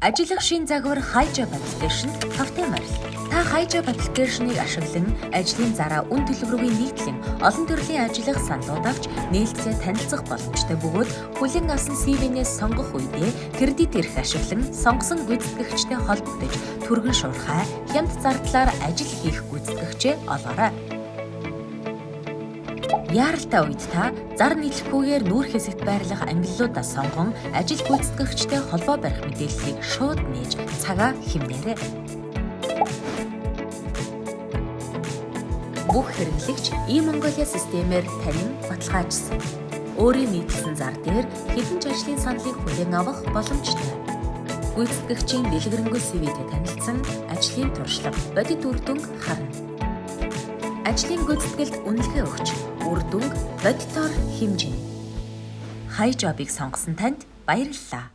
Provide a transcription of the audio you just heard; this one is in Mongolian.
Ажиллах шин загвар HiJob аппликейшнд тавтай марил. Та HiJob аппликейшнийг ашиглан ажлын зараа үн төлбөргүй нийтлэн олон төрлийн ажиллах саналууд авч нээлттэй танилцах боломжтой бөгөөд хүлээн авсан CV-нээс сонгох үедээ кредит эрх ашиглан сонгосон гүйцэтгэгчтэй холбогдож түргэн шуурхай хямд зардлаар ажил хийх гүйцэтгэгчээ олоорой. Яаралтай үед та зар нийлэхгүйгээр нүүр хэсэгт байрлах ангиллуудаа сонгон ажил гүйцэтгэгчтэй холбоо барих мэдээллийг шууд нээж цагаа хэмнээрэй. Бүх хэрэглэгч e-Mongolia системээр танин баталгаажсан. Өөрийн нийтлсэн зар дээр хэдэн ч ажлын саналыг хүлээн авах боломжтой. Гүйцэтгэгчийн дэлгэрэнгүй CV-тэй танилцсан ажлын туршлага, бодит үр дүнг харна. Ажлын гүйцэтгэлд үнэлгээ өгч, үр дүнг бодитоор хэмжинэ. HiJob-ыг сонгосон танд баярлалаа.